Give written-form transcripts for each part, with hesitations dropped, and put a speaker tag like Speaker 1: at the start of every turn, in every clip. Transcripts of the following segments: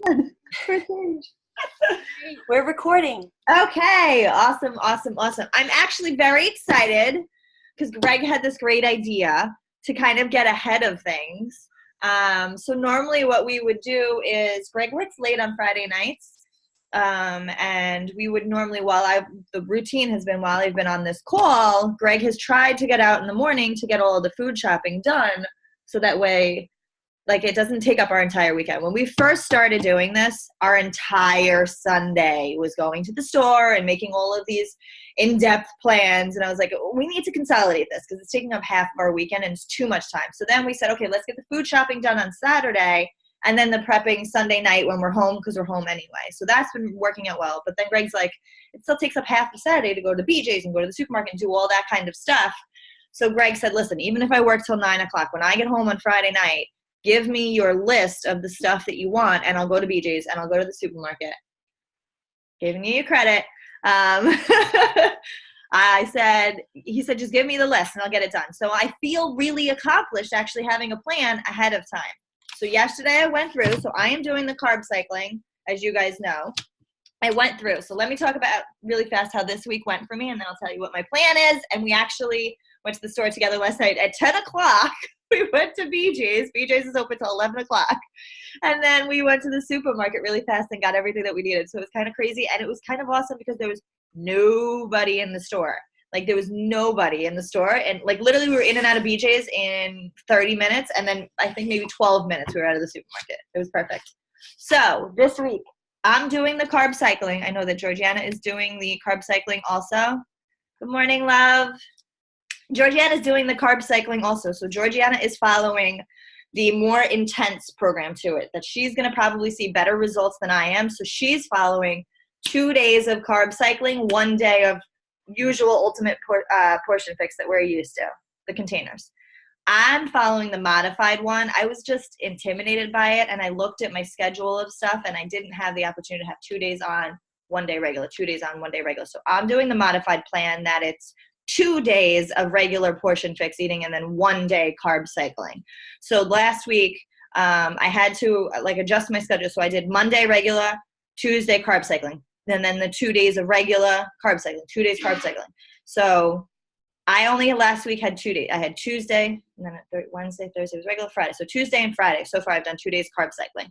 Speaker 1: For change.
Speaker 2: We're recording.
Speaker 1: Okay, awesome. I'm actually very excited because Greg had this great idea to kind of get ahead of things. So normally what we would do is Greg works late on Friday nights. And we would normally, the routine has been while I've been on this call, Greg has tried to get out in the morning to get all of the food shopping done. So that way, like, it doesn't take up our entire weekend. When we first started doing this, our entire Sunday was going to the store and making all of these in-depth plans. And I was like, we need to consolidate this because it's taking up half of our weekend and it's too much time. So then we said, okay, let's get the food shopping done on Saturday and then the prepping Sunday night when we're home because we're home anyway. So that's been working out well. But then Greg's like, it still takes up half of Saturday to go to BJ's and go to the supermarket and do all that kind of stuff. So Greg said, listen, even if I work till 9 o'clock, when I get home on Friday night, give me your list of the stuff that you want, and I'll go to BJ's and I'll go to the supermarket. Giving you your credit. He said, just give me the list and I'll get it done. So I feel really accomplished actually having a plan ahead of time. So yesterday I went through, so I am doing the carb cycling, as you guys know. I went through. So let me talk about really fast how this week went for me, and then I'll tell you what my plan is. And we actually went to the store together last night at 10 o'clock. We went to BJ's. BJ's is open till 11 o'clock. And then we went to the supermarket really fast and got everything that we needed. So it was kind of crazy. And it was kind of awesome because there was nobody in the store. Like, there was nobody in the store. And, like, literally we were in and out of BJ's in 30 minutes. And then I think maybe 12 minutes we were out of the supermarket. It was perfect. So this week, I'm doing the carb cycling. I know that Georgiana is doing the carb cycling also. Good morning, love. Georgiana is doing the carb cycling also. So Georgiana is following the more intense program to it, that she's going to probably see better results than I am. So she's following 2 days of carb cycling, 1 day of usual ultimate portion fix that we're used to, the containers. I'm following the modified one. I was just intimidated by it, and I looked at my schedule of stuff, and I didn't have the opportunity to have 2 days on, 1 day regular, 2 days on, 1 day regular. So I'm doing the modified plan that it's 2 days of regular portion fix eating and then 1 day carb cycling. So last week, I had to adjust my schedule. So I did Monday regular, Tuesday carb cycling, and then the 2 days of regular carb cycling, 2 days carb cycling. So I only last week had 2 days. I had Tuesday, and then Wednesday, Thursday was regular, Friday. So Tuesday and Friday. So far I've done 2 days carb cycling.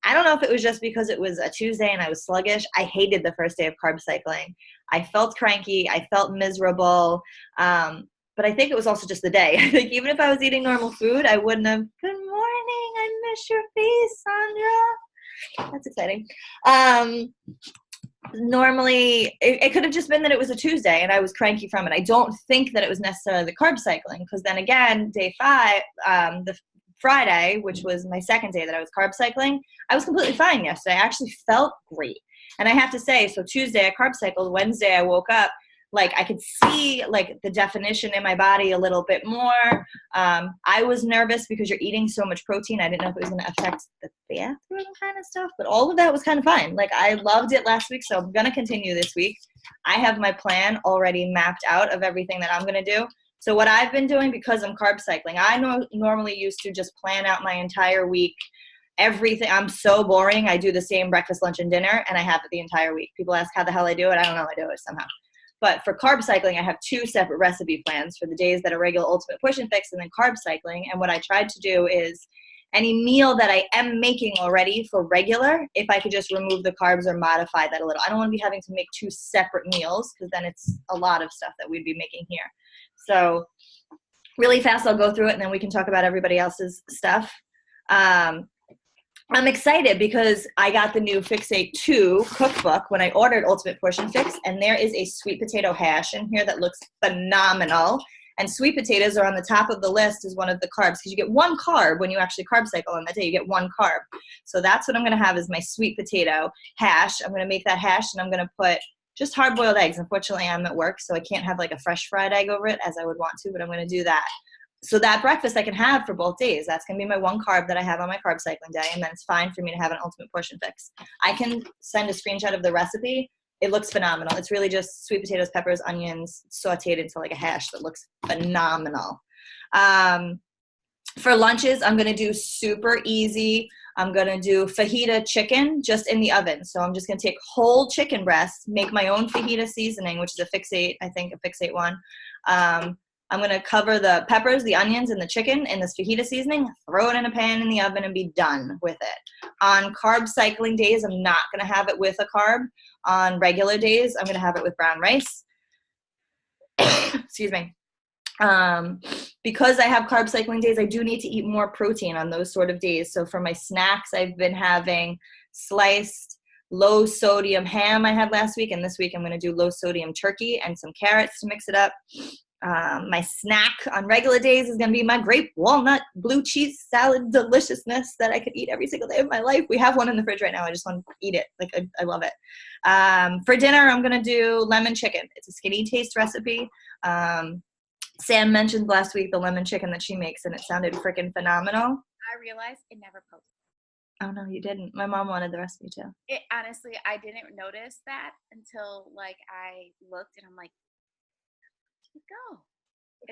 Speaker 1: I don't know if it was just because it was a Tuesday and I was sluggish. I hated the first day of carb cycling. I felt cranky. I felt miserable. But I think it was also just the day. I think even if I was eating normal food, I wouldn't have, good morning, I miss your face, Sandra. That's exciting. Normally, it could have just been that it was a Tuesday and I was cranky from it. I don't think that it was necessarily the carb cycling, because then again, day 5, the Friday, which was my second day that I was carb cycling, I was completely fine yesterday. I actually felt great. And I have to say, so Tuesday I carb cycled, Wednesday I woke up, like I could see like the definition in my body a little bit more. I was nervous because you're eating so much protein. I didn't know if it was going to affect the bathroom kind of stuff, but all of that was kind of fine. Like, I loved it last week, so I'm going to continue this week. I have my plan already mapped out of everything that I'm going to do. So what I've been doing, because I'm carb cycling, I normally used to just plan out my entire week, everything. I'm so boring. I do the same breakfast, lunch, and dinner, and I have it the entire week. People ask how the hell I do it. I don't know. I do it somehow. But for carb cycling, I have 2 separate recipe plans for the days that are regular ultimate push and fix and then carb cycling. And what I tried to do is any meal that I am making already for regular, if I could just remove the carbs or modify that a little. I don't want to be having to make 2 separate meals, because then it's a lot of stuff that we'd be making here. So really fast, I'll go through it and then we can talk about everybody else's stuff. I'm excited because I got the new Fixate 2 cookbook when I ordered Ultimate Portion Fix, and there is a sweet potato hash in here that looks phenomenal. And sweet potatoes are on the top of the list as one of the carbs, because you get 1 carb when you actually carb cycle on that day. You get 1 carb. So that's what I'm going to have is my sweet potato hash. I'm going to make that hash, and I'm going to put just hard-boiled eggs. Unfortunately, I'm at work, so I can't have like a fresh fried egg over it as I would want to, but I'm going to do that. So that breakfast I can have for both days. That's going to be my 1 carb that I have on my carb cycling day, and then it's fine for me to have an Ultimate Portion Fix. I can send a screenshot of the recipe. It looks phenomenal. It's really just sweet potatoes, peppers, onions, sauteed into like a hash that looks phenomenal. For lunches, I'm going to do super easy I'm going to do fajita chicken just in the oven. So I'm just going to take whole chicken breasts, make my own fajita seasoning, which is a Fix 8, I think, a Fix 8 one. I'm going to cover the peppers, the onions, and the chicken in this fajita seasoning, throw it in a pan in the oven, and be done with it. On carb cycling days, I'm not going to have it with a carb. On regular days, I'm going to have it with brown rice. Excuse me. Because I have carb cycling days, I do need to eat more protein on those sort of days. So for my snacks, I've been having sliced low sodium ham I had last week, and this week I'm going to do low sodium turkey and some carrots to mix it up. My snack on regular days is going to be my grape walnut blue cheese salad deliciousness that I could eat every single day of my life. We have one in the fridge right now. I just want to eat it. Like, I love it. For dinner, I'm going to do lemon chicken. It's a Skinny Taste recipe. Sam mentioned last week the lemon chicken that she makes, and it sounded freaking phenomenal.
Speaker 3: I realized it never posted.
Speaker 1: Oh, no, you didn't. My mom wanted the recipe, too.
Speaker 3: It honestly, I didn't notice that until, like, I looked, and I'm like, where'd it go?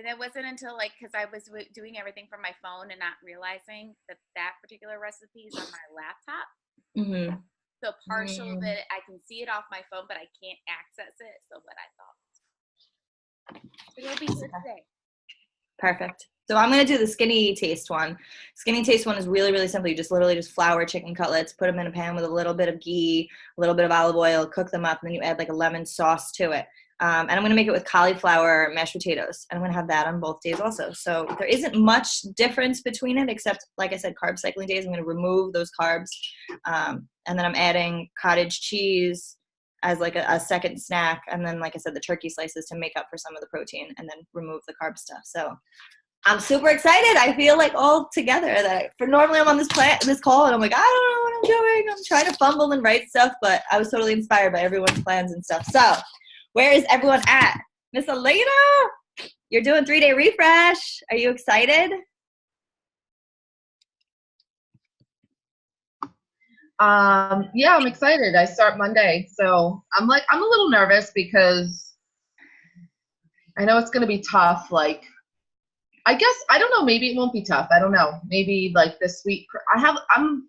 Speaker 3: And it wasn't until, like, because I was doing everything from my phone and not realizing that that particular recipe is on my laptop.
Speaker 1: Mm-hmm.
Speaker 3: So partial of it, I can see it off my phone, but I can't access it. So what I thought. It'll be here today.
Speaker 1: Perfect. So I'm going to do the Skinny Taste one. Skinny Taste one is really, really simple. You just literally just flour chicken cutlets, put them in a pan with a little bit of ghee, a little bit of olive oil, cook them up, and then you add like a lemon sauce to it. And I'm going to make it with cauliflower mashed potatoes. And I'm going to have that on both days also. So there isn't much difference between it, except, like I said, carb cycling days. I'm going to remove those carbs. And then I'm adding cottage cheese as like a second snack. And then, like I said, the turkey slices to make up for some of the protein, and then remove the carb stuff. So I'm super excited. I feel like all together that normally I'm on this call and I'm like, I don't know what I'm doing. I'm trying to fumble and write stuff, but I was totally inspired by everyone's plans and stuff. So where is everyone at? Miss Elena, you're doing 3-day refresh. Are you excited?
Speaker 4: Yeah, I'm excited. I start Monday. So I'm a little nervous because I know it's going to be tough. Like, I guess, I don't know, maybe it won't be tough. I don't know. Maybe like this week, I'm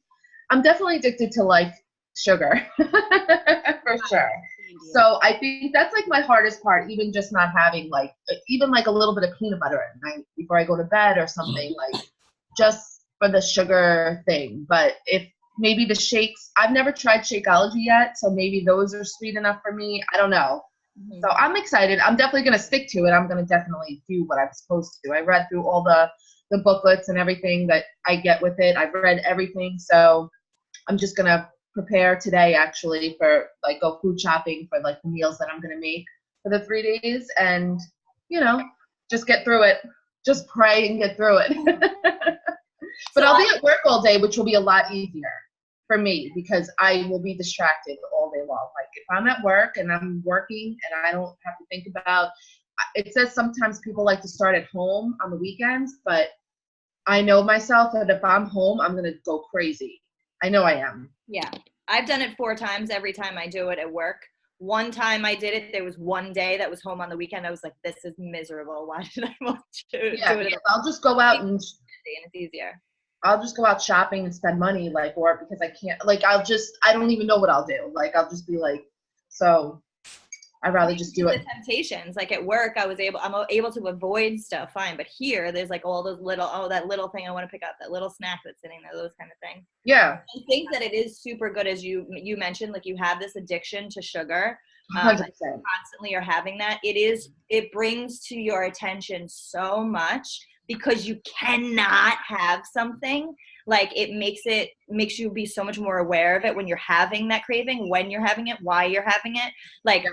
Speaker 4: definitely addicted to like sugar for sure. So I think that's like my hardest part, even just not having like, even like a little bit of peanut butter at night before I go to bed or something, like just for the sugar thing. But if maybe the shakes, I've never tried Shakeology yet, so maybe those are sweet enough for me. I don't know. Mm-hmm. So I'm excited. I'm definitely going to stick to it. I'm going to definitely do what I'm supposed to. I read through all the booklets and everything that I get with it. I've read everything. So I'm just going to prepare today actually for like go food shopping for like the meals that I'm going to make for the 3 days and, you know, just get through it. Just pray and get through it. But I'll be at work all day, which will be a lot easier for me because I will be distracted all day long. Like if I'm at work and I'm working and I don't have to think about, it says sometimes people like to start at home on the weekends, but I know myself that if I'm home, I'm going to go crazy. I know I am.
Speaker 1: Yeah. I've done it 4 times every time I do it at work. One time I did it, there was one day that was home on the weekend. I was like, this is miserable. Why did I want to do it?
Speaker 4: I'll just go out and
Speaker 1: it's easier.
Speaker 4: I'll just go out shopping and spend money, like, or because I can't, like, I don't even know what I'll do. Like, I'll just be like, so I'd rather just do it.
Speaker 1: The temptations, like at work, I'm able to avoid stuff, fine. But here, there's like all those little, that little thing I want to pick up, that little snack that's sitting there, those kind of things.
Speaker 4: Yeah.
Speaker 1: I think that it is super good, as you mentioned, like you have this addiction to sugar.
Speaker 4: 100%.
Speaker 1: Constantly are having that. It brings to your attention so much. Because you cannot have something, like it makes you be so much more aware of it when you're having that craving, when you're having it, why you're having it. Like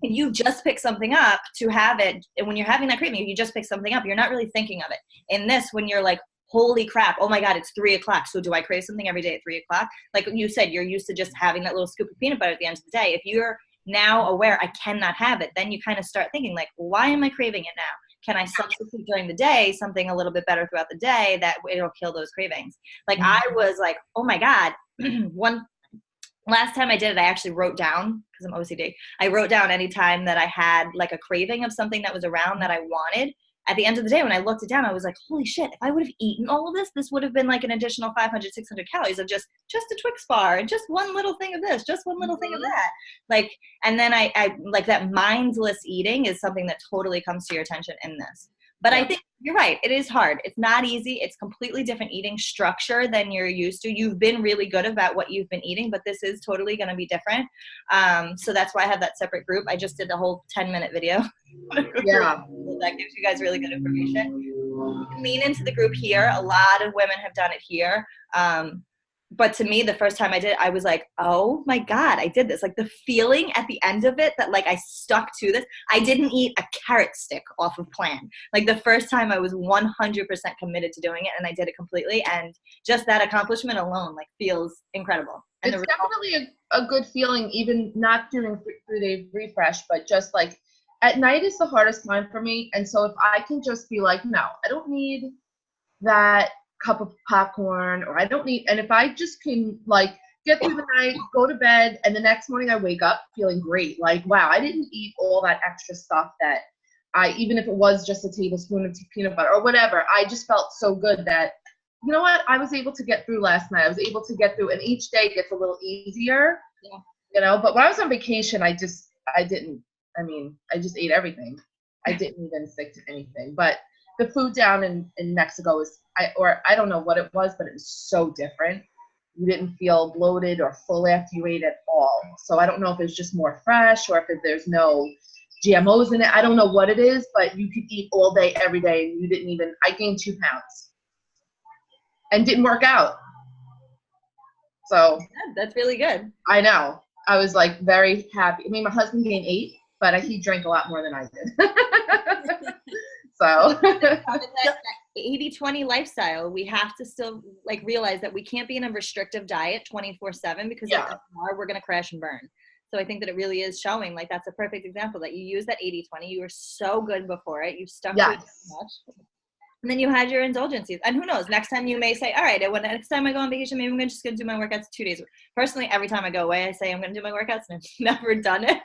Speaker 1: if you just pick something up to have it, and when you're having that craving, if you just pick something up, you're not really thinking of it. In this, when you're like, holy crap, oh my God, it's 3:00. So do I crave something every day at 3:00? Like you said, you're used to just having that little scoop of peanut butter at the end of the day. If you're now aware, I cannot have it, then you kind of start thinking like, why am I craving it now? Can I substitute during the day something a little bit better throughout the day that it'll kill those cravings? Like I was like, oh my God. Last time I did it, I actually wrote down, because I'm OCD, I wrote down any time that I had like a craving of something that was around that I wanted, at the end of the day, when I looked it down, I was like, holy shit, if I would have eaten all of this, this would have been like an additional 500, 600 calories of just a Twix bar and just one little thing of this, just one little thing of that. Like, and then I like that mindless eating is something that totally comes to your attention in this. But I think you're right. It is hard. It's not easy. It's completely different eating structure than you're used to. You've been really good about what you've been eating, but this is totally going to be different. So that's why I have that separate group. I just did the whole 10-minute video.
Speaker 4: Yeah.
Speaker 1: That gives you guys really good information. Lean into the group here. A lot of women have done it here. But to me, the first time I did it, I was like, oh my God, I did this. Like the feeling at the end of it that like I stuck to this. I didn't eat a carrot stick off of plan. Like the first time I was 100% committed to doing it and I did it completely. And just that accomplishment alone like feels incredible. And
Speaker 4: it's definitely a good feeling, even not doing 3-day refresh, but just like at night is the hardest time for me. And so if I can just be like, no, I don't need that cup of popcorn, or I don't need, and if I just can like get through the night, go to bed, and the next morning I wake up feeling great, like wow, I didn't eat all that extra stuff that even if it was just a tablespoon of peanut butter or whatever, I just felt so good that, you know what, I was able to get through last night. I was able to get through, and each day gets a little easier, you know. But when I was on vacation, I just ate everything. I didn't even stick to anything. But the food down in Mexico was, I don't know what it was, but it was so different. You didn't feel bloated or full after you ate at all. So I don't know if it's just more fresh or if there's no GMOs in it. I don't know what it is, but you could eat all day, every day, and you didn't even, I gained 2 pounds and didn't work out. So
Speaker 1: that's really good.
Speaker 4: I know. I was like very happy. I mean, my husband gained 8, but he drank a lot more than I did. So
Speaker 1: that 80-20 lifestyle, we have to still like realize that we can't be in a restrictive diet 24/7 because if we're going to crash and burn. So I think that it really is showing like that's a perfect example that you use that 80-20. You were so good before it. You stuck to it so much. And then you had your indulgences. And who knows, next time you may say, all right, next time I go on vacation, maybe I'm just going to do my workouts 2 days. Personally, every time I go away, I say I'm going to do my workouts and I've never done it.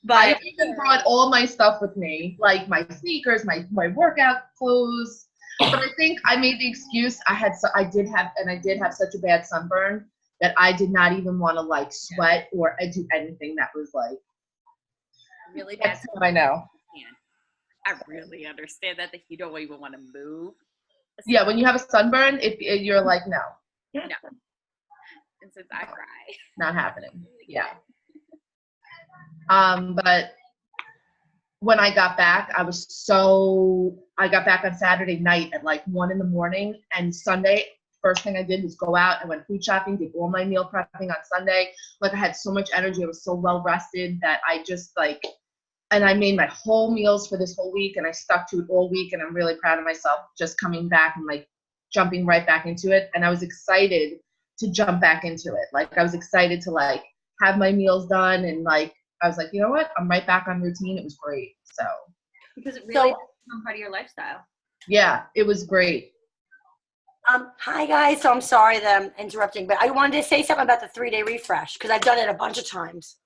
Speaker 1: But
Speaker 4: I even brought all my stuff with me, like my sneakers, my workout clothes. But I think I made the excuse. I did have such a bad sunburn that I did not even want to like sweat or do anything that was like
Speaker 3: really bad.
Speaker 4: That's what I know.
Speaker 3: I really understand that you don't even want to move.
Speaker 4: Yeah, when you have a sunburn, you're like no.
Speaker 3: No. And since I cry,
Speaker 4: not happening. Yeah. But when I got back, I got back on Saturday night at like 1 a.m, and Sunday, first thing I did was go out. I went food shopping, did all my meal prepping on Sunday. Like I had so much energy. I was so well rested that I just and I made my whole meals for this whole week and I stuck to it all week. And I'm really proud of myself just coming back and like jumping right back into it. And I was excited to jump back into it. Like I was excited to like have my meals done and like, I was like, you know what? I'm right back on routine. It was great. So
Speaker 1: because it really become part of your lifestyle.
Speaker 4: Yeah, it was great.
Speaker 2: Hi guys. So I'm sorry that I'm interrupting, but I wanted to say something about the 3-day refresh because I've done it a bunch of times.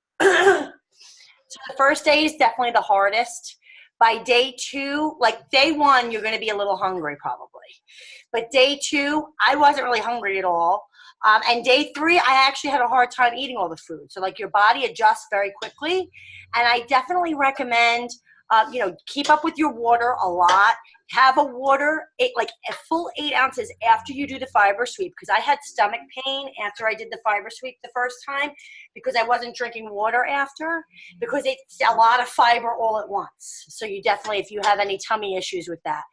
Speaker 2: So the first day is definitely the hardest. By day 2, like day 1, you're going to be a little hungry probably. But day 2, I wasn't really hungry at all. And day 3, I actually had a hard time eating all the food. So like your body adjusts very quickly. And I definitely recommend, keep up with your water a lot. Have a water, like a full 8 ounces after you do the fiber sweep. Because I had stomach pain after I did the fiber sweep the first time because I wasn't drinking water after. Because it's a lot of fiber all at once. So you definitely, if you have any tummy issues with that.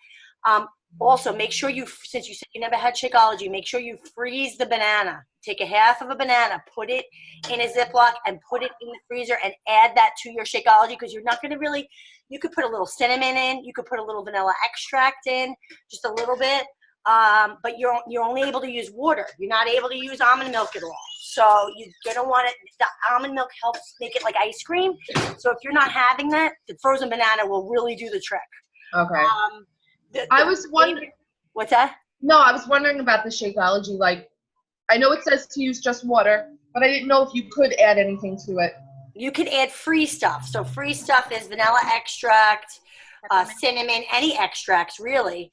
Speaker 2: Also, make sure since you said you never had Shakeology, make sure you freeze the banana. Take a half of a banana, put it in a Ziploc, and put it in the freezer, and add that to your Shakeology because you're not going to really, you could put a little cinnamon in, you could put a little vanilla extract in, just a little bit, but you're only able to use water. You're not able to use almond milk at all. So you're going to want it, the almond milk helps make it like ice cream. So if you're not having that, the frozen banana will really do the trick.
Speaker 4: Okay. I was wondering.
Speaker 2: What's that?
Speaker 4: No, I was wondering about the Shakeology. Like, I know it says to use just water, but I didn't know if you could add anything to it.
Speaker 2: You could add free stuff. So free stuff is vanilla extract,
Speaker 3: Peppermint.
Speaker 2: cinnamon, any extracts really.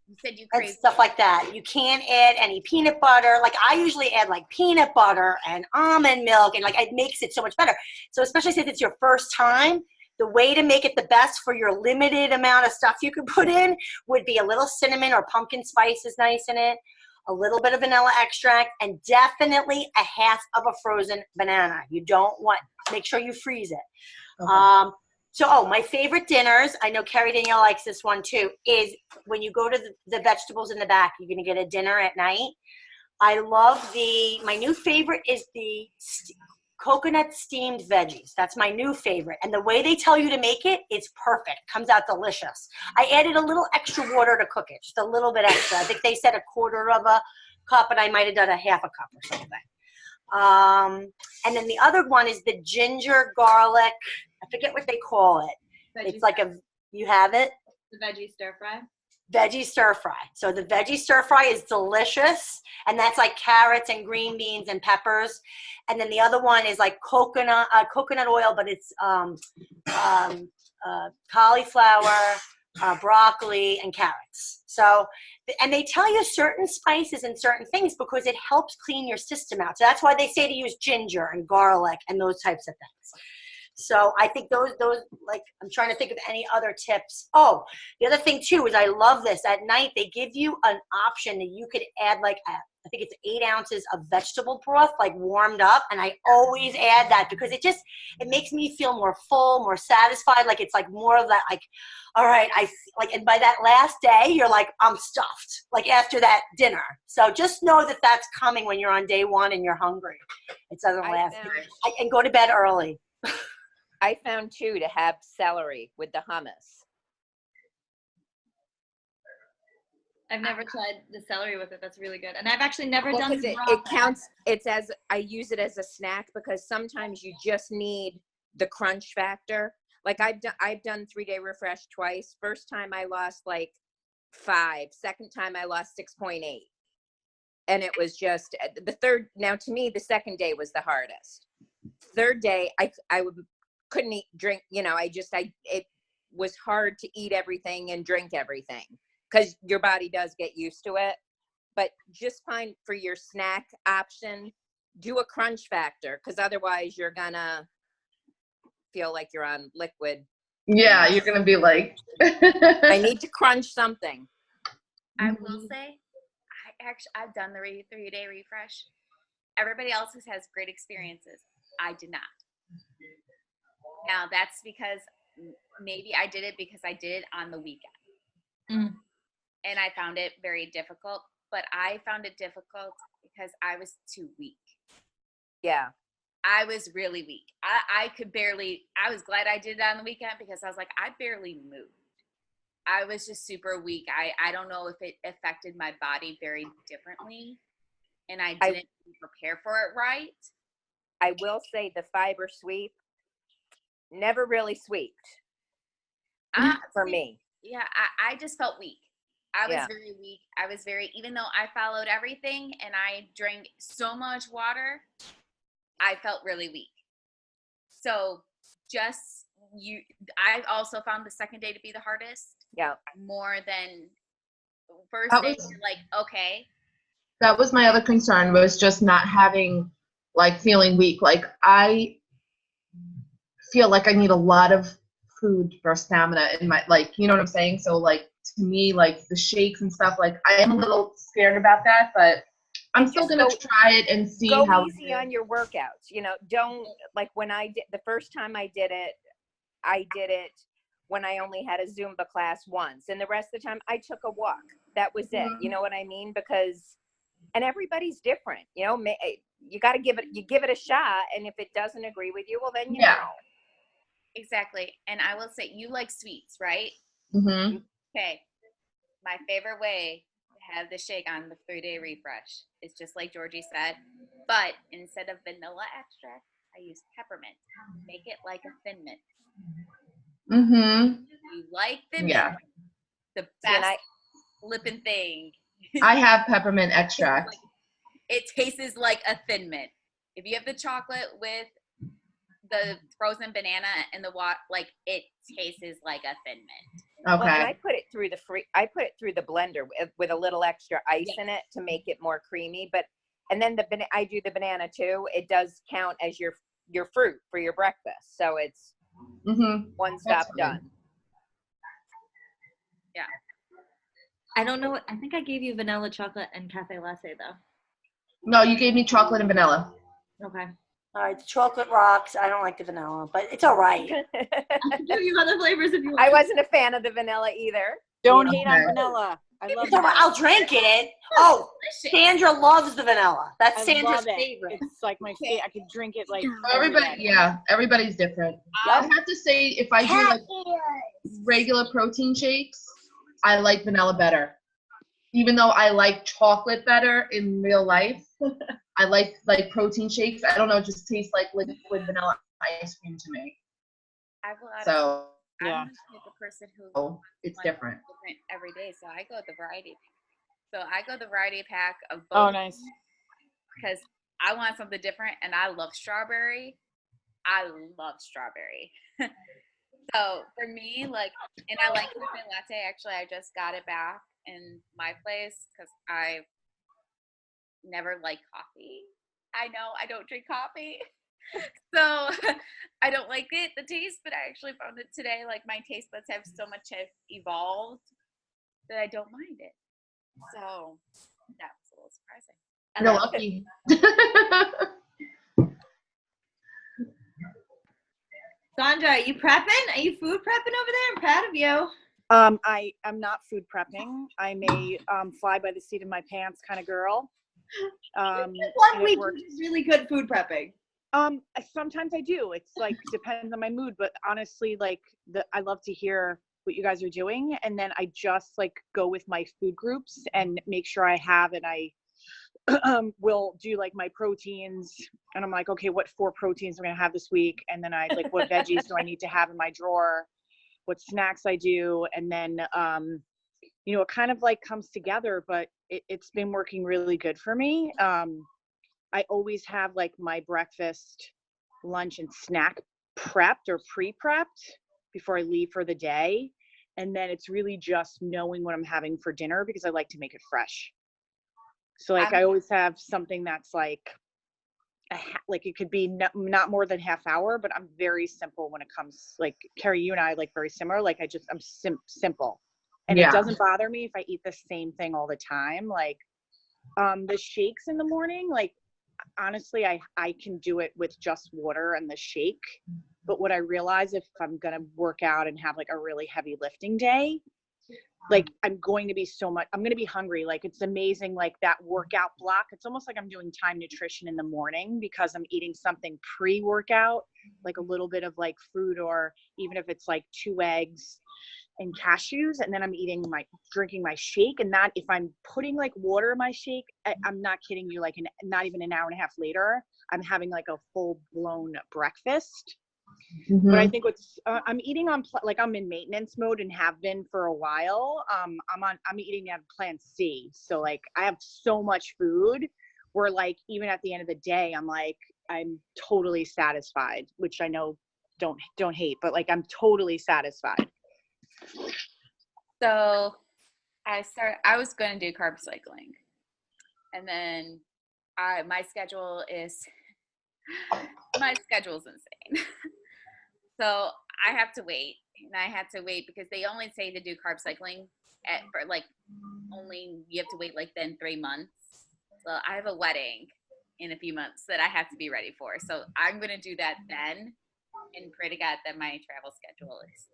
Speaker 3: You said you
Speaker 2: And
Speaker 3: crave
Speaker 2: stuff like that. You can't add any peanut butter. Like I usually add like peanut butter and almond milk, and like it makes it so much better. So especially since it's your first time, the way to make it the best for your limited amount of stuff you could put in would be a little cinnamon or pumpkin spice is nice in it, a little bit of vanilla extract, and definitely a half of a frozen banana. You don't want, make sure you freeze it.
Speaker 4: Okay.
Speaker 2: So, my favorite dinners, I know Carrie Danielle likes this one too, is when you go to the vegetables in the back, you're going to get a dinner at night. I love my new favorite is the coconut steamed veggies. That's my new favorite. And the way they tell you to make it, it's perfect. Comes out delicious. I added a little extra water to cook it, just a little bit extra. I think they said a quarter of a cup, and I might have done a half a cup or something. And then the other one is the ginger garlic. I forget what they call it.
Speaker 1: Veggie
Speaker 2: It's like you have it?
Speaker 1: the veggie stir fry.
Speaker 2: Veggie stir fry. So the veggie stir fry is delicious. And that's like carrots and green beans and peppers. And then the other one is like coconut oil, but it's cauliflower, broccoli, and carrots. So, and they tell you certain spices and certain things because it helps clean your system out. So that's why they say to use ginger and garlic and those types of things. So I think those like, I'm trying to think of any other tips. Oh, the other thing too is I love this. At night they give you an option that you could add like I think it's 8 ounces of vegetable broth, like warmed up. And I always add that because it makes me feel more full, more satisfied. Like it's like more of that, like, all right, and by that last day, you're like, I'm stuffed, like after that dinner. So just know that that's coming when you're on day 1 and you're hungry. It doesn't last. And go to bed early.
Speaker 5: I found too to have celery with the hummus.
Speaker 1: I've never tried the celery with it. That's really good. And I've actually never done
Speaker 5: it counts. I use it as a snack because sometimes you just need the crunch factor. Like I've done 3-day refresh twice. First time I lost like 5. Second time I lost 6.8. And it was just the third. Now to me, the second day was the hardest. Third day, I couldn't eat, drink. It was hard to eat everything and drink everything because your body does get used to it. But just find for your snack option, do a crunch factor because otherwise you're gonna feel like you're on liquid.
Speaker 4: Yeah, you're gonna be like,
Speaker 5: I need to crunch something.
Speaker 3: I will say, I've done the 3-day refresh. Everybody else has great experiences. I did not. Now that's because maybe I did it because I did it on the weekend.
Speaker 1: Mm.
Speaker 3: And I found it very difficult, but I found it difficult because I was too weak.
Speaker 5: Yeah.
Speaker 3: I was really weak. I was glad I did it on the weekend because I was like, I barely moved. I was just super weak. I don't know if it affected my body very differently and I didn't prepare for it right.
Speaker 5: I will say the fiber sweep never really sweeped for me.
Speaker 3: Yeah, I just felt weak. I was very weak. Even though I followed everything and I drank so much water, I felt really weak. So I also found the second day to be the hardest.
Speaker 5: Yeah.
Speaker 3: More than first day, you're like, okay.
Speaker 4: That was my other concern, was just not having, like, feeling weak. Like, I feel like I need a lot of food for stamina in my, like, you know what I'm saying? So, like, to me, like, the shakes and stuff, like, I am a little scared about that, but I'm still going to try it and see how.
Speaker 5: Go easy on your workouts. Don't, like, when I did, the first time I did it when I only had a Zumba class once. And the rest of the time I took a walk. That was it. You know what I mean? Because, and everybody's different, you got to give it a shot. And if it doesn't agree with you, well, then you know.
Speaker 3: Exactly. And I will say, you like sweets, right?
Speaker 4: Mm-hmm.
Speaker 3: Okay. My favorite way to have the shake on the 3-day refresh is just like Georgie said, but instead of vanilla extract, I use peppermint. Make it like a thin mint.
Speaker 4: Mm-hmm.
Speaker 3: You like the mint?
Speaker 4: Yeah.
Speaker 3: The best flipping thing.
Speaker 4: I have peppermint extract.
Speaker 3: It tastes like a thin mint. If you have the chocolate with the frozen banana in the water, like it tastes like a Thin Mint.
Speaker 5: Well, and
Speaker 4: Okay.
Speaker 5: I put it through the blender with a little extra ice in it to make it more creamy. But and then I do the banana too. It does count as your fruit for your breakfast, so it's one stop done.
Speaker 3: Yeah.
Speaker 1: I don't know. I think I gave you vanilla chocolate and cafe latte though.
Speaker 4: No, you gave me chocolate and vanilla.
Speaker 1: Okay.
Speaker 2: All right, the chocolate rocks. I don't like the vanilla, but it's all right.
Speaker 1: I can give you other flavors if you want.
Speaker 5: I wasn't a fan of the vanilla either.
Speaker 6: Don't hate on
Speaker 4: Okay.
Speaker 6: vanilla. I love
Speaker 2: It's all right.
Speaker 6: vanilla.
Speaker 2: I'll drink it. Oh, Sandra loves the vanilla. That's
Speaker 6: I
Speaker 2: Sandra's
Speaker 6: love it.
Speaker 2: favorite.
Speaker 6: It's like my favorite. I could drink it like
Speaker 4: Everybody,
Speaker 6: every day.
Speaker 4: yeah, everybody's different. I have to say, if I do like regular protein shakes, I like vanilla better. Even though I like chocolate better in real life, I like protein shakes. I don't know, it just tastes like liquid vanilla ice cream to me. So
Speaker 3: I'm
Speaker 6: Yeah.
Speaker 3: the type of person who
Speaker 4: it's
Speaker 3: wants
Speaker 4: different.
Speaker 3: different every day. So I go with the variety. So I go the variety pack of both.
Speaker 6: Oh, nice.
Speaker 3: Because I want something different, and I love strawberry. I love strawberry. So for me, like, and I like cafe latte. Actually, I just got it back in my place because I never liked coffee. I know I don't drink coffee. So I don't like it, the taste, but I actually found it today. Like my taste buds have so much evolved that I don't mind it. So that was a little surprising.
Speaker 4: You're lucky.
Speaker 1: Sandra, are you prepping? Are you food prepping over there? I'm proud of you.
Speaker 6: I am not food prepping. I'm a fly by the seat of my pants kind of girl.
Speaker 1: One
Speaker 6: and
Speaker 1: week
Speaker 6: it works.
Speaker 1: is really good food prepping.
Speaker 6: Sometimes I do. It's like depends on my mood, but honestly, like I love to hear what you guys are doing, and then I just like go with my food groups and make sure I have, and I will do like my proteins, and I'm like, okay, what 4 proteins I'm gonna have this week, and then I like what veggies do I need to have in my drawer, what snacks I do, and then it kind of like comes together, but it's been working really good for me. I always have like my breakfast, lunch, and snack prepped or pre-prepped before I leave for the day. And then it's really just knowing what I'm having for dinner because I like to make it fresh. So like I always have something that's like, like it could be not more than half hour, but I'm very simple when it comes, like Carrie, you and I like very similar. Like I'm simple. And it doesn't bother me if I eat the same thing all the time. Like the shakes in the morning, like honestly, I can do it with just water and the shake. But what I realize if I'm going to work out and have like a really heavy lifting day, like I'm going to be hungry. Like it's amazing. Like that workout block, it's almost like I'm doing time nutrition in the morning because I'm eating something pre-workout, like a little bit of like fruit, or even if it's like 2 eggs and cashews, and then I'm drinking my shake. And that if I'm putting like water in my shake, I'm not kidding you, like not even an hour and a half later, I'm having like a full blown breakfast.
Speaker 4: Mm-hmm.
Speaker 6: But I think I'm eating on like I'm in maintenance mode and have been for a while. I'm eating on plan C. So like I have so much food where like even at the end of the day, I'm totally satisfied, which I know don't hate, but like I'm totally satisfied.
Speaker 3: So I was going to do carb cycling, and then my schedule is insane. So I have to wait, and I had to wait because they only say to do carb cycling for like you have to wait like then 3 months. So I have a wedding in a few months that I have to be ready for. So I'm going to do that then, and pray to God that my travel schedule is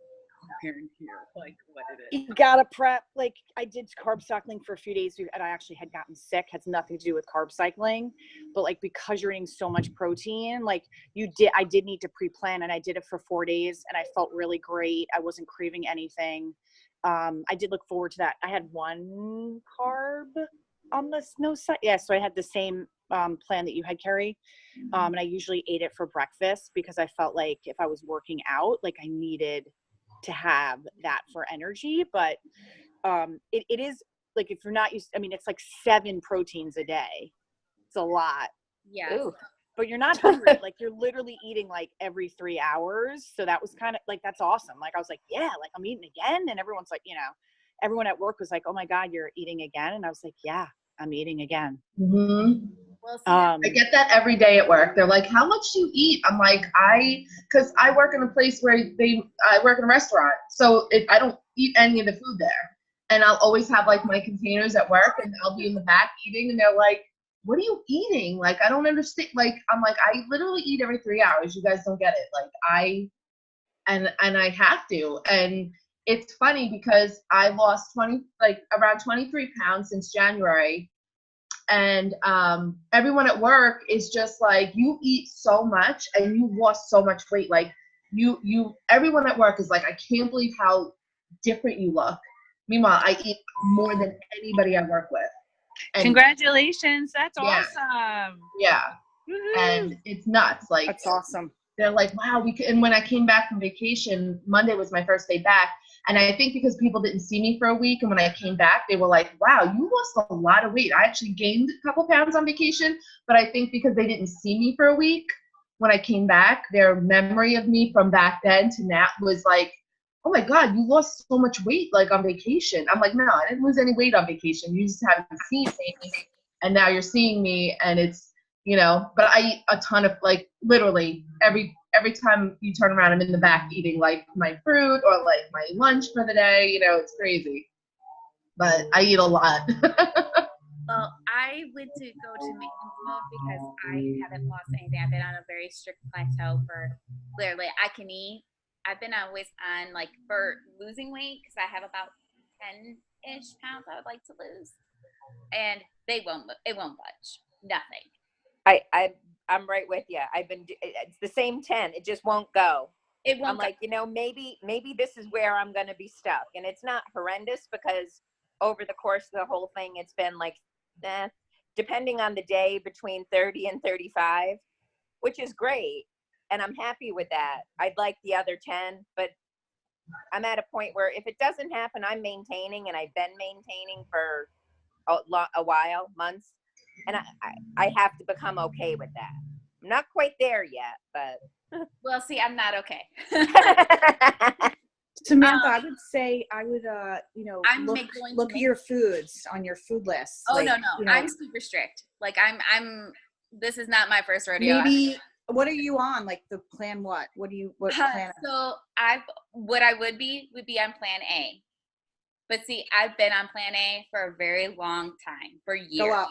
Speaker 3: comparing here like what it is.
Speaker 6: You gotta prep. Like I did carb cycling for a few days and I actually had gotten sick. Has nothing to do with carb cycling, but like because you're eating so much protein, like I did need to pre-plan, and I did it for 4 days and I felt really great. I wasn't craving anything. I did look forward to that. I had 1 carb on the no side. Yeah, so I had the same plan that you had, Carrie. And I usually ate it for breakfast because I felt like if I was working out, like I needed to have that for energy. But it is like, if you're not used, I mean, it's like 7 proteins a day. It's a lot.
Speaker 3: Yeah.
Speaker 5: Ooh.
Speaker 6: but you're not hungry. Like you're literally eating like every 3 hours. So that was kind of like, that's awesome. Like I was like, yeah, like I'm eating again. And everyone's like, you know, everyone at work was like, oh my God, you're eating again. And I was like, yeah, I'm eating again.
Speaker 4: Mm-hmm.
Speaker 3: Well, see,
Speaker 4: I get that every day at work. They're like, how much do you eat? I'm like, because I work in a place where I work in a restaurant. So I don't eat any of the food there. And I'll always have like my containers at work and I'll be in the back eating and they're like, what are you eating? Like, I don't understand. Like, I'm like, I literally eat every 3 hours. You guys don't get it. Like and I have to. And it's funny because I lost around 23 pounds since January. And everyone at work is just like, you eat so much and you lost so much weight. Like everyone at work is like, I can't believe how different you look. Meanwhile, I eat more than anybody I work with. And
Speaker 7: congratulations. That's
Speaker 4: yeah,
Speaker 7: awesome.
Speaker 4: yeah.
Speaker 7: Woo-hoo.
Speaker 4: And it's nuts. Like,
Speaker 6: That's awesome.
Speaker 4: they're like, wow, and when I came back from vacation, Monday was my first day back. And I think because people didn't see me for a week, and when I came back, they were like, wow, you lost a lot of weight. I actually gained a couple pounds on vacation, but I think because they didn't see me for a week, when I came back, their memory of me from back then to now was like, oh my God, you lost so much weight like on vacation. I'm like, no, I didn't lose any weight on vacation. You just haven't seen me. And now you're seeing me, and it's, you know, but I eat a ton of, like, literally every time you turn around, I'm in the back eating like my fruit or like my lunch for the day. You know, it's crazy, but I eat a lot.
Speaker 3: well, I went to go to maintenance mode because I haven't lost anything. I've been on a very strict plateau for clearly. I can eat. I've been always on like for losing weight because I have about 10-ish pounds I would like to lose, and it won't budge. Nothing.
Speaker 5: I'm right with you. It's the same 10. It just won't go.
Speaker 3: It won't.
Speaker 5: I'm like, you know, maybe this is where I'm going to be stuck. And it's not horrendous because over the course of the whole thing, it's been like, depending on the day, between 30 and 35, which is great. And I'm happy with that. I'd like the other 10, but I'm at a point where if it doesn't happen, I'm maintaining, and I've been maintaining for a while, months. And I have to become okay with that. I'm not quite there yet, but.
Speaker 3: Well, see, I'm not okay.
Speaker 6: Samantha, I would say you know,
Speaker 3: I'm
Speaker 6: look at your foods on your food list.
Speaker 3: Oh,
Speaker 6: like,
Speaker 3: no.
Speaker 6: You know,
Speaker 3: I'm super strict. Like this is not my first rodeo.
Speaker 6: maybe, what are you on? Like the plan what? What plan?
Speaker 3: So what I would be on plan A. But see, I've been on plan A for a very long time, for years.
Speaker 6: Go up.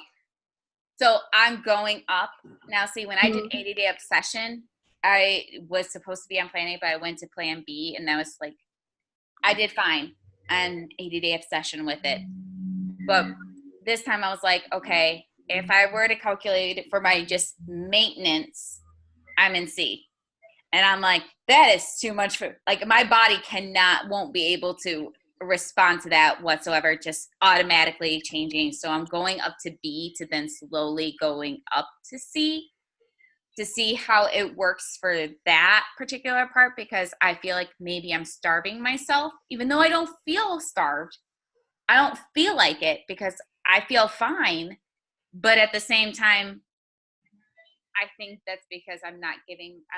Speaker 3: So I'm going up. Now, see, when I did 80-Day Obsession, I was supposed to be on plan A, but I went to plan B, and that was like, I did fine on 80-Day Obsession with it. But this time I was like, okay, if I were to calculate it for my just maintenance, I'm in C. And I'm like, that is too much for, like, my body won't be able to respond to that whatsoever, just automatically changing. So I'm going up to B to then slowly going up to C to see how it works for that particular part, because I feel like maybe I'm starving myself, even though I don't feel starved. I don't feel like it because I feel fine. But at the same time, I think that's because I'm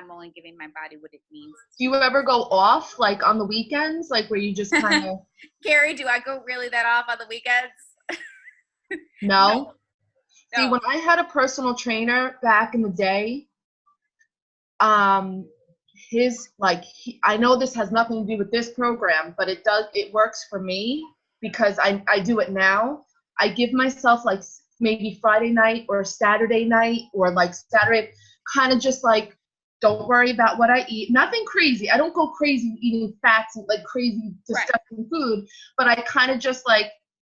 Speaker 3: only giving my body what it needs.
Speaker 4: Do you ever go off, like on the weekends, like where you just kind of?
Speaker 3: Carrie, do I go really that off on the weekends?
Speaker 4: No. See,
Speaker 3: No.
Speaker 4: when I had a personal trainer back in the day, I know this has nothing to do with this program, but it works for me because I do it now. I give myself like maybe Friday night or Saturday night or like Saturday, kind of just like, don't worry about what I eat. Nothing crazy. I don't go crazy eating fats and like crazy disgusting food, but I kind of just like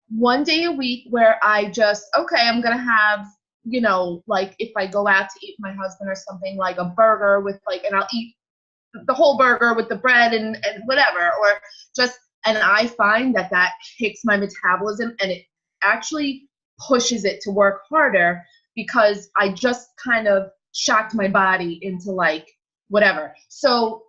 Speaker 4: one day a week where I just, okay, I'm going to have, you know, like if I go out to eat with my husband or something, like a burger with like, and I'll eat the whole burger with the bread and whatever, or just, and I find that kicks my metabolism and it actually pushes it to work harder because I just kind of shocked my body into like whatever. So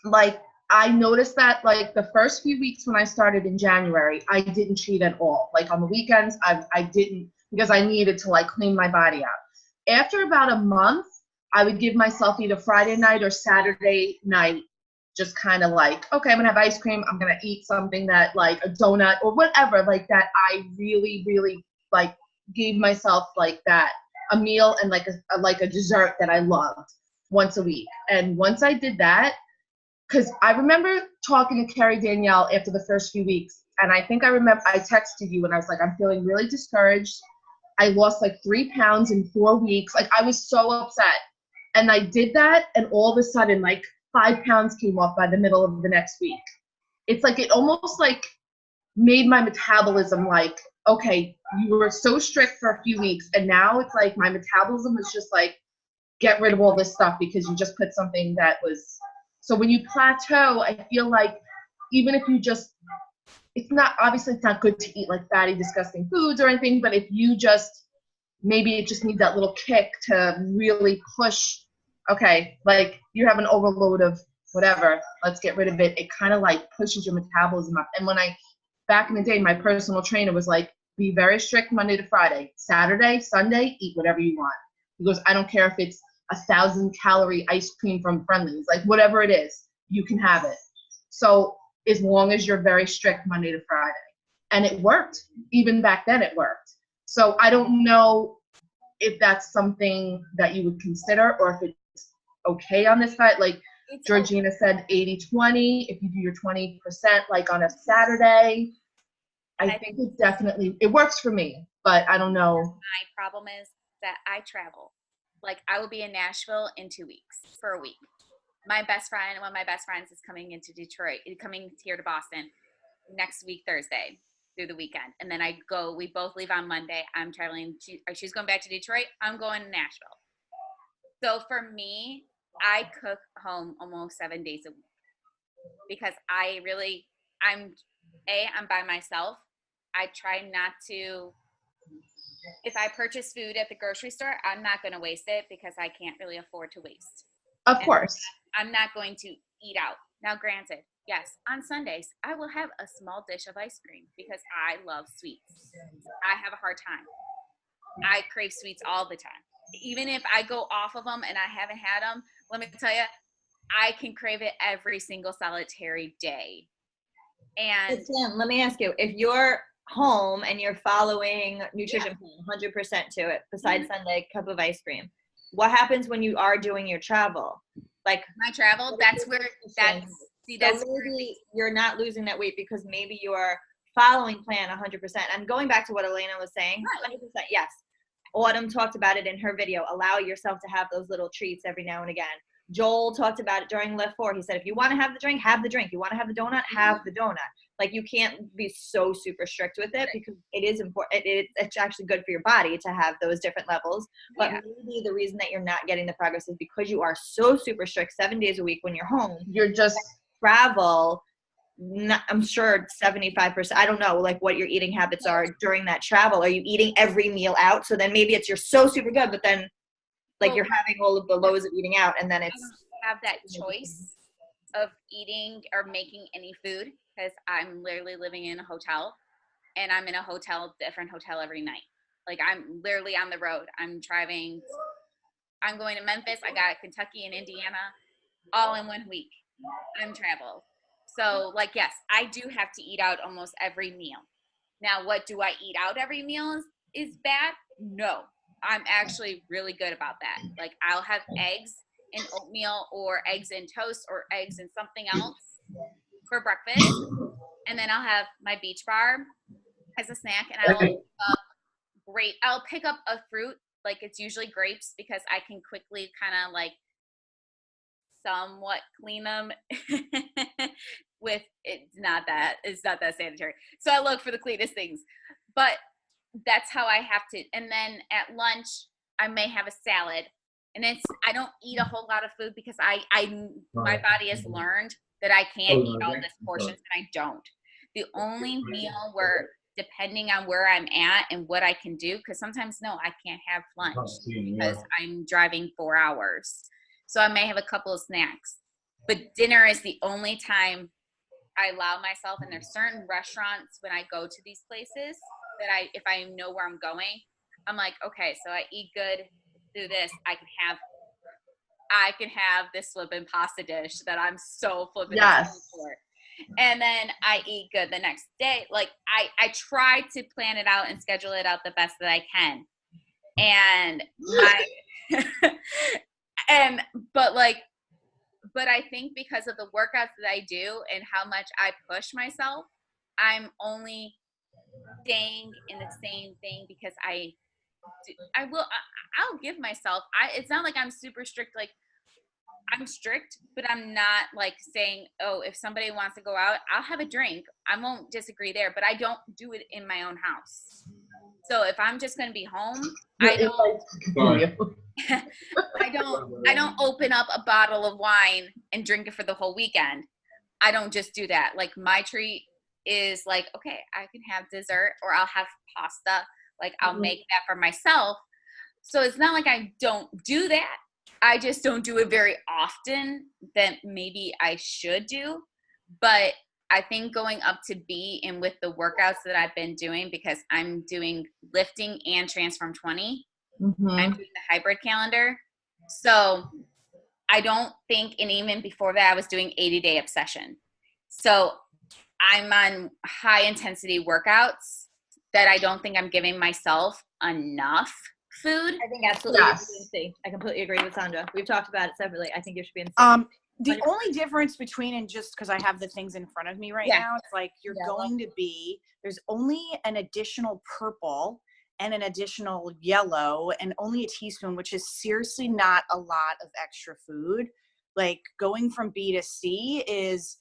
Speaker 4: like I noticed that like the first few weeks when I started in January, I didn't cheat at all. Like on the weekends, I didn't, because I needed to like clean my body out. After about a month, I would give myself either Friday night or Saturday night, just kind of like, okay, I'm gonna have ice cream. I'm gonna eat something that like a donut or whatever like that. I really, really like gave myself like that, a meal and like a dessert that I loved once a week. And once I did that, because I remember talking to Carrie Danielle after the first few weeks, and I think I remember I texted you and I was like, I'm feeling really discouraged. I lost like 3 pounds in 4 weeks. Like I was so upset. And I did that, and all of a sudden, like 5 pounds came off by the middle of the next week. It's like it almost like made my metabolism like, okay, you were so strict for a few weeks, and now it's like my metabolism is just like, get rid of all this stuff because you just put something that was. So when you plateau, I feel like even if you just, it's not, obviously it's not good to eat like fatty, disgusting foods or anything, but if you just, maybe it just needs that little kick to really push, okay, like you have an overload of whatever, let's get rid of it. It kind of like pushes your metabolism up. And when back in the day, my personal trainer was like, be very strict Monday to Friday. Saturday, Sunday, eat whatever you want. He goes, I don't care if it's 1,000-calorie ice cream from Friendly's, like whatever it is, you can have it. So as long as you're very strict Monday to Friday. And it worked. Even back then it worked. So I don't know if that's something that you would consider or if it's okay on this side. Like Georgina said, 80-20, if you do your 20% like on a Saturday, I think it definitely, it works for me, but I don't know.
Speaker 3: My problem is that I travel. Like I will be in Nashville in 2 weeks, for a week. My best friend, one of my best friends is coming into Detroit, coming here to Boston next week, Thursday, through the weekend. And then we both leave on Monday. I'm traveling, she's going back to Detroit. I'm going to Nashville. So for me, I cook home almost 7 days a week because I'm by myself. I try not to, if I purchase food at the grocery store, I'm not going to waste it because I can't really afford to waste.
Speaker 4: Of course.
Speaker 3: I'm not going to eat out. Now, granted, yes, on Sundays, I will have a small dish of ice cream because I love sweets. I have a hard time. I crave sweets all the time. Even if I go off of them and I haven't had them, let me tell you, I can crave it every single solitary day. And
Speaker 1: Listen, let me ask you, if you're home and you're following nutrition plan 100% to it, besides Sunday cup of ice cream, what happens when you are doing your travel? Like
Speaker 3: my travel, that's where
Speaker 1: maybe you're not losing that weight because maybe you are following plan 100%. I'm going back to what Elena was saying. 100%, yes. Autumn talked about it in her video. Allow yourself to have those little treats every now and again. Joel talked about it during Lift 4. He said, if you want to have the drink, have the drink. You want to have the donut, have the donut. Like you can't be so super strict with it because it is important. It's actually good for your body to have those different levels. But maybe the reason that you're not getting the progress is because you are so super strict 7 days a week when you're home.
Speaker 4: You're just
Speaker 1: travel. I'm sure 75%, I don't know like what your eating habits are during that travel. Are you eating every meal out? So then maybe you're so super good, but then like you're having all of the lows of eating out and then it's.
Speaker 3: I don't have that choice of eating or making any food because I'm literally living in a hotel and I'm in a different hotel every night. Like I'm literally on the road. I'm going to Memphis. I got Kentucky and Indiana all in 1 week. I'm travel. So like, yes, I do have to eat out almost every meal. Now, what do I eat out every meal is bad? No, I'm actually really good about that. Like I'll have eggs in oatmeal or eggs in toast or eggs in something else for breakfast. And then I'll have my beach bar as a snack and I'll pick up a fruit. Like it's usually grapes because I can quickly kind of like somewhat clean them with it's not that sanitary. So I look for the cleanest things, but that's how I have to. And then at lunch, I may have a salad and I don't eat a whole lot of food because my body has learned that I can't eat all this portions and I don't. The only meal where depending on where I'm at and what I can do, because sometimes I can't have lunch because I'm driving 4 hours. So I may have a couple of snacks, but dinner is the only time I allow myself. And there's certain restaurants when I go to these places that if I know where I'm going, I'm like, okay, so I eat good through this. I can have I can have this flippin' pasta dish that I'm so flippin'
Speaker 4: Yes.
Speaker 3: excited for. And then I eat good the next day. Like I try to plan it out and schedule it out the best that I can. And but I think because of the workouts that I do and how much I push myself, I'm only staying in the same thing because I'll give myself, it's not like I'm super strict. Like I'm strict, but I'm not like saying, oh, if somebody wants to go out, I'll have a drink. I won't disagree there, but I don't do it in my own house. So if I'm just going to be home, I don't open up a bottle of wine and drink it for the whole weekend. I don't just do that. Like my treat is like, okay, I can have dessert or I'll have pasta. Like I'll make that for myself. So it's not like I don't do that. I just don't do it very often that maybe I should do. But I think going up to B and with the workouts that I've been doing, because I'm doing lifting and Transform 20, I'm doing the hybrid calendar. So I don't think, and even before that, I was doing 80-day obsession. So I'm on high intensity workouts that I don't think I'm giving myself enough food.
Speaker 1: I think absolutely.
Speaker 4: Yes.
Speaker 1: I completely agree with Sandra. We've talked about it separately. I think you should be in C.
Speaker 6: The only difference between, and just because I have the things in front of me right now, it's like you're going to be, there's only an additional purple and an additional yellow and only a teaspoon, which is seriously not a lot of extra food. Like going from B to C is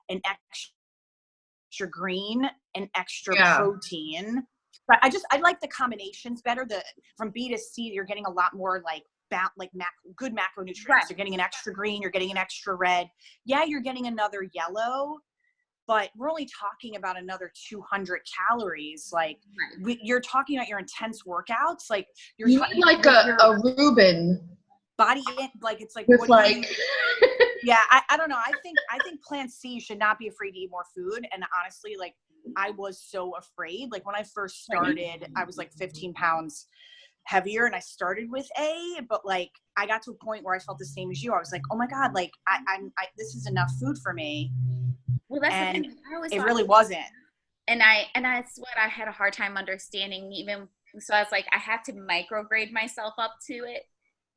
Speaker 6: an extra green, an extra protein. But I like the combinations better. From B to C, you're getting a lot more like good macronutrients. Right. You're getting an extra green, you're getting an extra red. Yeah, you're getting another yellow, but we're only talking about another 200 calories. Like you're talking about your intense workouts. Like you
Speaker 4: need like a Reuben
Speaker 6: body in, like it's like
Speaker 4: with like.
Speaker 6: Yeah, I don't know. I think Plan C, you should not be afraid to eat more food. And honestly, like I was so afraid. Like when I first started, I was like 15 pounds heavier and I started with A, but like I got to a point where I felt the same as you. I was like, oh my God, like this is enough food for me.
Speaker 3: Well, that's
Speaker 6: and
Speaker 3: the thing.
Speaker 6: it really wasn't.
Speaker 3: And that's what I had a hard time understanding even. So I was like, I have to micrograde myself up to it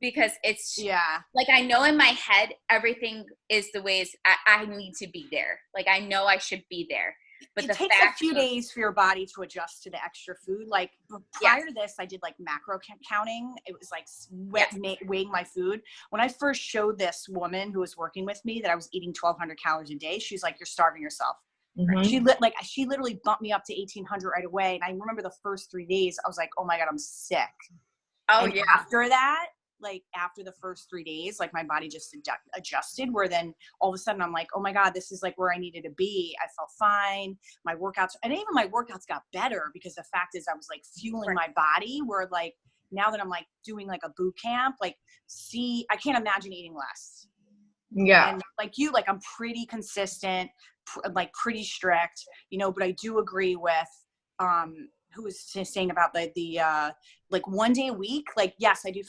Speaker 3: because it's like, I know in my head, everything is the ways I need to be there. Like I know I should be there. But
Speaker 6: it takes a few days for your body to adjust to the extra food. Like prior to this, I did like macro counting. It was like weighing my food. When I first showed this woman who was working with me that I was eating 1,200 calories a day, she's like, "You're starving yourself." She literally bumped me up to 1,800 right away. And I remember the first 3 days, I was like, "Oh my God, I'm sick." After that, like after the first 3 days, like my body just adjusted, where then all of a sudden I'm like, oh my God, this is like where I needed to be. I felt fine. My workouts, and even my workouts got better because the fact is I was like fueling my body, where like now that I'm like doing like a boot camp, like I can't imagine eating less. Yeah. And like you, like I'm pretty consistent, like pretty strict, but I do agree with, who was saying about the like 1 day a week. Like, yes, I do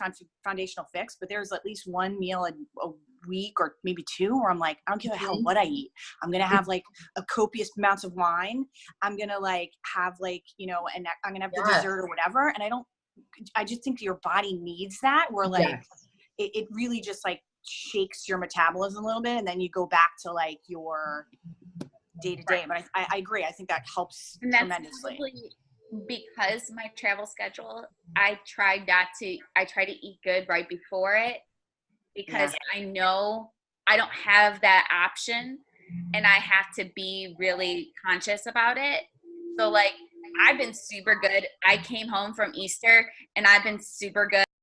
Speaker 6: foundational fix, but there's at least one meal a week or maybe two where I'm like, I don't give a hell what I eat. I'm going to have like a copious amounts of wine. I'm going to like have like, and I'm going to have the dessert or whatever. And I just think your body needs that, where like it really just like shakes your metabolism a little bit. And then you go back to like your day to day. But I agree. I think that helps tremendously.
Speaker 3: Because my travel schedule, I try to eat good right before it, because I know I don't have that option and I have to be really conscious about it. So like I've been super good. I came home from Easter and I've been super good